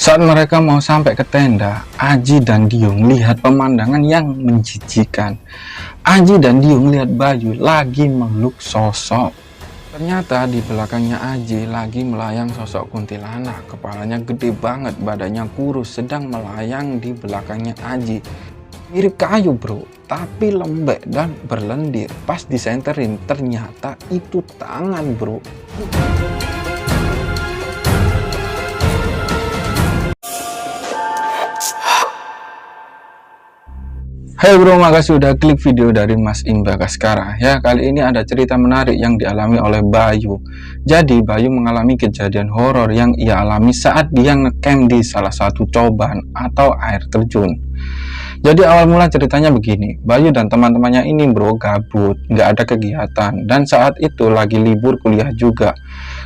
Saat mereka mau sampai ke tenda, Aji dan Dio melihat pemandangan yang menjijikan. Aji dan Dio melihat Bayu lagi meluk sosok. Ternyata di belakangnya Aji lagi melayang sosok kuntilanak. Kepalanya gede banget, badannya kurus, sedang melayang di belakangnya Aji. Mirip kayu bro, tapi lembek dan berlendir. Pas disenterin, ternyata itu tangan bro. Hai bro, makasih udah klik video dari Mas Imbagaskara. Ya, kali ini ada cerita menarik yang dialami oleh Bayu. Jadi, Bayu mengalami kejadian horor yang ia alami saat dia ngecamp di salah satu coban atau air terjun. Jadi awal mula ceritanya begini, Bayu dan teman-temannya ini bro gabut, nggak ada kegiatan, dan saat itu lagi libur kuliah juga.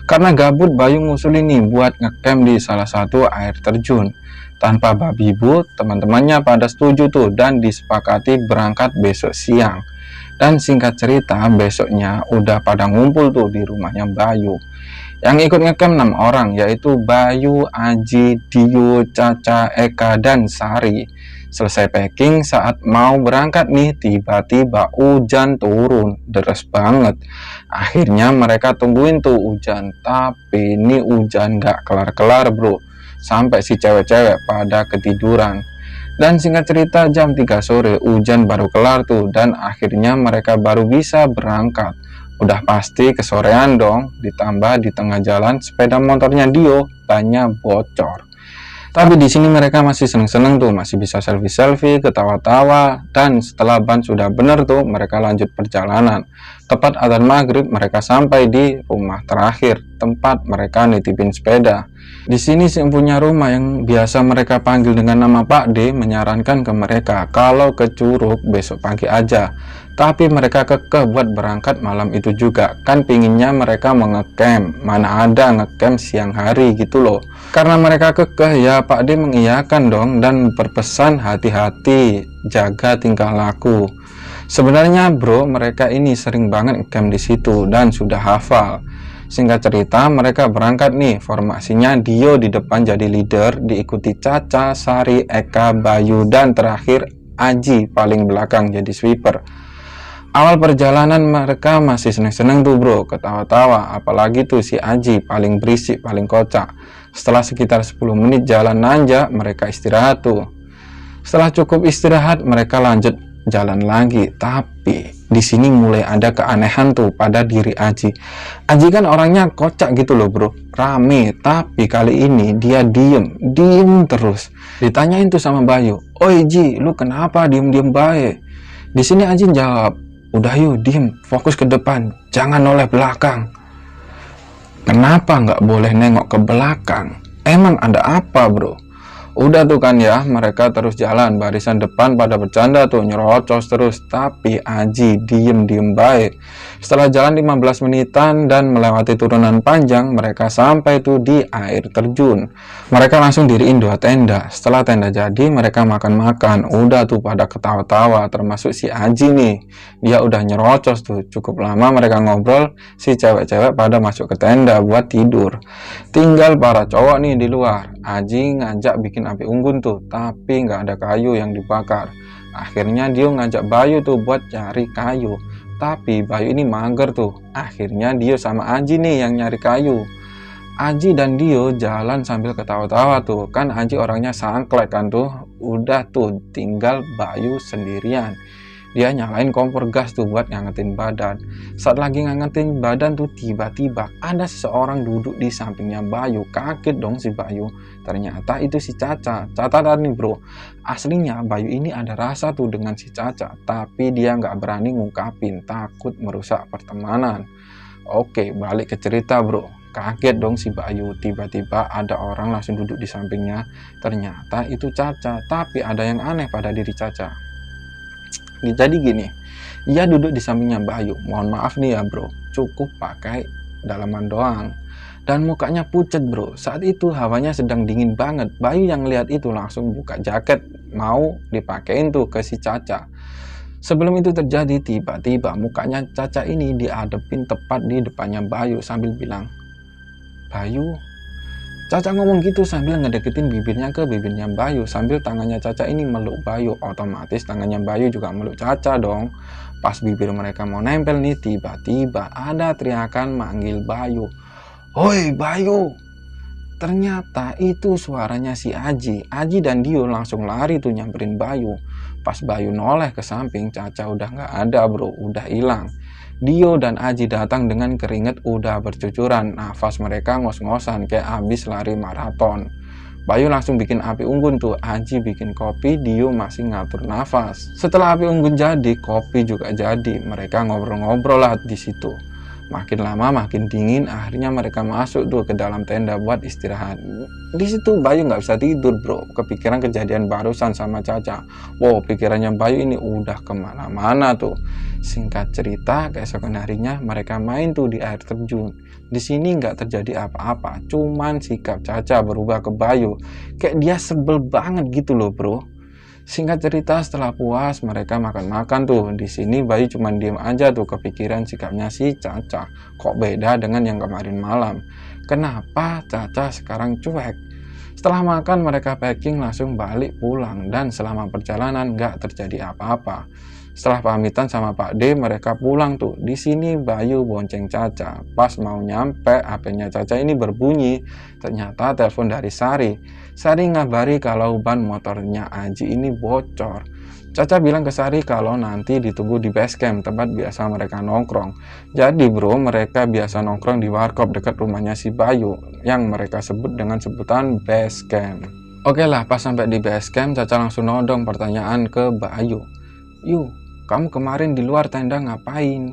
Karena gabut, Bayu ngusul ini buat ngecamp di salah satu air terjun. Tanpa babi bu, teman-temannya pada setuju tuh dan disepakati berangkat besok siang. Dan singkat cerita, besoknya udah pada ngumpul tuh di rumahnya Bayu. Yang ikut ngecamp 6 orang, yaitu Bayu, Aji, Dio, Caca, Eka, dan Sari. Selesai packing, saat mau berangkat nih, tiba-tiba hujan turun, deras banget. Akhirnya mereka tungguin tuh hujan, tapi ini hujan gak kelar-kelar bro. Sampai si cewek-cewek pada ketiduran. Dan singkat cerita, jam 3 sore hujan baru kelar tuh, dan akhirnya mereka baru bisa berangkat. Udah pasti kesorean dong, ditambah di tengah jalan sepeda motornya Dio bannya bocor. Tapi di sini mereka masih seneng-seneng tuh, masih bisa selfie-selfie, ketawa-tawa, dan setelah ban sudah bener tuh, mereka lanjut perjalanan. Tepat adzan maghrib, mereka sampai di rumah terakhir, tempat mereka nitipin sepeda. Di sini si empunya rumah yang biasa mereka panggil dengan nama Pak D menyarankan ke mereka kalau ke Curug besok pagi aja. Tapi mereka kekeh buat berangkat malam itu juga. Kan pinginnya mereka mau ngecamp, mana ada ngecamp siang hari gitu loh. Karena mereka kekeh ya Pak D mengiyakan dong dan berpesan hati-hati, jaga tingkah laku. Sebenarnya bro, mereka ini sering banget ngecamp di situ dan sudah hafal. Singkat cerita, mereka berangkat nih, formasinya Dio di depan jadi leader, diikuti Caca, Sari, Eka, Bayu, dan terakhir Aji paling belakang jadi sweeper. Awal perjalanan mereka masih seneng-seneng tuh bro, ketawa-tawa, apalagi tuh si Aji paling berisik, paling kocak. Setelah sekitar 10 menit jalan nanjak, mereka istirahat tuh. Setelah cukup istirahat, mereka lanjut jalan lagi, tapi di sini mulai ada keanehan tuh pada diri Aji. Aji kan orangnya kocak gitu loh bro, rame, tapi kali ini dia diem terus. Ditanyain tuh sama Bayu, "Oi Ji, lu kenapa diem baik?" Di sini Aji jawab, "Udah yuk diem, fokus ke depan, jangan noleh belakang." Kenapa nggak boleh nengok ke belakang? Emang ada apa bro? Udah tuh kan ya, mereka terus jalan, barisan depan pada bercanda tuh, nyerocos terus, tapi Aji diem baik. Setelah jalan 15 menitan dan melewati turunan panjang, mereka sampai tuh di air terjun. Mereka langsung diriin 2 tenda. Setelah tenda jadi, mereka makan-makan. Udah tuh pada ketawa-tawa, termasuk si Aji nih. Dia udah nyerocos tuh, cukup lama mereka ngobrol, si cewek-cewek pada masuk ke tenda buat tidur. Tinggal para cowok nih di luar. Aji ngajak bikin api unggun tuh, tapi nggak ada kayu yang dibakar. Akhirnya dia ngajak Bayu tuh buat cari kayu, tapi Bayu ini mager tuh. Akhirnya dia sama Aji nih yang nyari kayu. Aji dan Dio jalan sambil ketawa-tawa tuh, kan Aji orangnya sangklek kan tuh. Udah tuh tinggal Bayu sendirian. Dia nyalain kompor gas tuh buat ngangetin badan. Saat lagi ngangetin badan tuh, tiba-tiba ada seseorang duduk di sampingnya Bayu. Kaget dong si Bayu. Ternyata itu si Caca. Catatan nih bro, aslinya Bayu ini ada rasa tuh dengan si Caca, tapi dia nggak berani ngungkapin, takut merusak pertemanan. Oke, balik ke cerita bro. Kaget dong si Bayu, tiba-tiba ada orang langsung duduk di sampingnya. Ternyata itu Caca, tapi ada yang aneh pada diri Caca. Jadi gini, dia duduk di sampingnya Bayu. Mohon maaf nih ya bro, cukup pakai dalaman doang. Dan mukanya pucet bro. Saat itu hawanya sedang dingin banget. Bayu yang lihat itu langsung buka jaket, mau dipakein tuh ke si Caca. Sebelum itu terjadi, tiba-tiba mukanya Caca ini diadepin tepat di depannya Bayu sambil bilang, "Bayu." Caca ngomong gitu sambil ngedeketin bibirnya ke bibirnya Bayu, sambil tangannya Caca ini meluk Bayu. Otomatis tangannya Bayu juga meluk Caca dong. Pas bibir mereka mau nempel nih, tiba-tiba ada teriakan manggil Bayu. "Hoi Bayu!" Ternyata itu suaranya si Aji. Aji dan Dio langsung lari tuh nyamperin Bayu. Pas Bayu noleh ke samping, Caca udah nggak ada bro, udah hilang. Dio dan Aji datang dengan keringet udah bercucuran, nafas mereka ngos-ngosan kayak abis lari maraton. Bayu langsung bikin api unggun tuh, Aji bikin kopi, Dio masih ngatur nafas. Setelah api unggun jadi, kopi juga jadi. Mereka ngobrol-ngobrol lah di situ. Makin lama makin dingin, akhirnya mereka masuk tuh ke dalam tenda buat istirahat. Di situ Bayu nggak bisa tidur bro, kepikiran kejadian barusan sama Caca. Wow, pikirannya Bayu ini udah kemana-mana tuh. Singkat cerita, keesokan harinya mereka main tuh di air terjun. Di sini nggak terjadi apa-apa, cuman sikap Caca berubah ke Bayu, kayak dia sebel banget gitu loh bro. Singkat cerita, setelah puas mereka makan-makan tuh. Di sini Bayu cuma diem aja tuh, kepikiran sikapnya si Caca. Kok beda dengan yang kemarin malam? Kenapa Caca sekarang cuek? Setelah makan mereka packing langsung balik pulang, dan selama perjalanan nggak terjadi apa-apa. Setelah pamitan sama Pak D, mereka pulang tuh. Di sini Bayu bonceng Caca. Pas mau nyampe, HP-nya Caca ini berbunyi. Ternyata telepon dari Sari. Sari ngabari kalau ban motornya Aji ini bocor. Caca bilang ke Sari kalau nanti ditunggu di base camp, tempat biasa mereka nongkrong. Jadi bro, mereka biasa nongkrong di warkop dekat rumahnya si Bayu, yang mereka sebut dengan sebutan base camp. Oke lah, pas sampai di base camp, Caca langsung nodong pertanyaan ke Bayu. "Yuk, kamu kemarin di luar tenda ngapain?"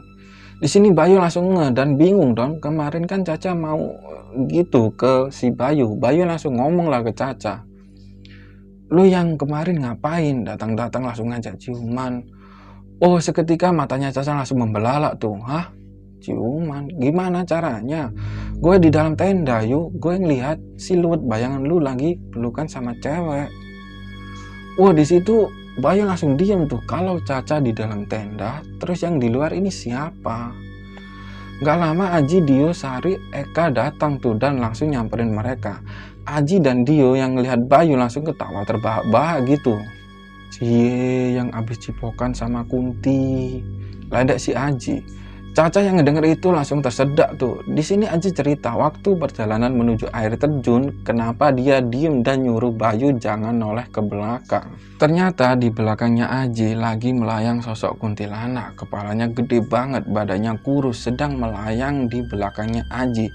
Di sini Bayu langsung nge dan bingung dong. Kemarin kan Caca mau gitu ke si Bayu. Bayu langsung ngomong lah ke Caca. "Lu yang kemarin ngapain? Datang-datang langsung ngajak ciuman." Oh, seketika matanya Caca langsung membelalak tuh. "Hah? Ciuman? Gimana caranya? Gue di dalam tenda yuk. Gue ngelihat siluet bayangan lu lagi pelukan sama cewek." Wah, di situ Bayu langsung diam tuh. Kalau Caca di dalam tenda, terus yang di luar ini siapa? Gak lama Aji, Dio, Sari, Eka datang tuh dan langsung nyamperin mereka. Aji dan Dio yang ngelihat Bayu langsung ketawa terbahak-bahak gitu. "Cie, yang abis cipokan sama Kunti," ledek si Aji. Caca yang ngedenger itu langsung tersedak tuh. Di sini Aji cerita waktu perjalanan menuju air terjun, kenapa dia diem dan nyuruh Bayu jangan noleh ke belakang. Ternyata di belakangnya Aji lagi melayang sosok kuntilanak. Kepalanya gede banget, badannya kurus, sedang melayang di belakangnya Aji.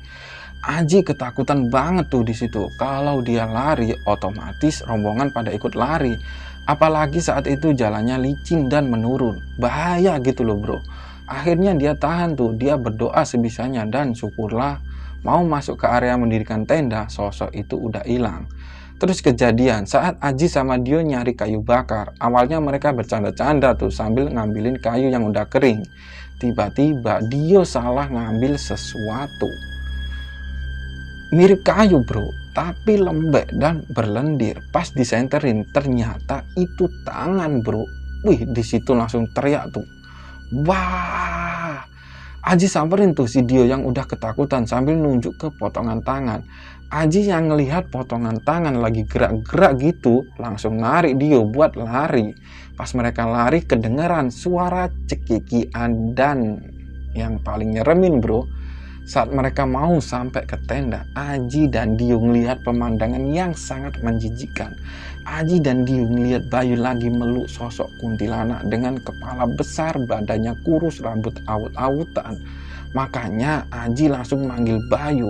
Aji ketakutan banget tuh di situ. Kalau dia lari, otomatis rombongan pada ikut lari. Apalagi saat itu jalannya licin dan menurun. Bahaya gitu loh bro. Akhirnya dia tahan tuh, dia berdoa sebisanya dan syukurlah mau masuk ke area mendirikan tenda, sosok itu udah hilang. Terus kejadian saat Aji sama Dio nyari kayu bakar. Awalnya mereka bercanda-canda tuh sambil ngambilin kayu yang udah kering. Tiba-tiba Dio salah ngambil sesuatu. Mirip kayu bro, tapi lembek dan berlendir. Pas disenterin ternyata itu tangan bro. Wih, di situ langsung teriak tuh. Wah, Aji samperin tuh si Dio yang udah ketakutan sambil nunjuk ke potongan tangan. Aji yang ngelihat potongan tangan lagi gerak-gerak gitu, langsung narik Dio buat lari. Pas mereka lari kedengeran suara cekikian dan yang paling nyeremin bro, saat mereka mau sampai ke tenda, Aji dan Dio ngelihat pemandangan yang sangat menjijikkan. Aji dan Dio ngelihat Bayu lagi meluk sosok kuntilanak dengan kepala besar, badannya kurus, rambut awut-awutan. Makanya Aji langsung manggil Bayu.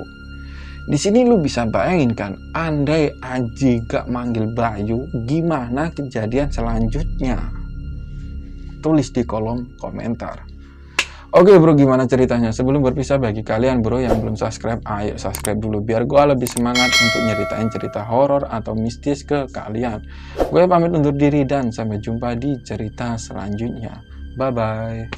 Di sini lu bisa bayangin kan, andai Aji gak manggil Bayu, gimana kejadian selanjutnya? Tulis di kolom komentar. Oke bro, gimana ceritanya? Sebelum berpisah, bagi kalian bro yang belum subscribe, ayo subscribe dulu biar gue lebih semangat untuk nyeritain cerita horor atau mistis ke kalian. Gue pamit undur diri dan sampai jumpa di cerita selanjutnya. Bye bye.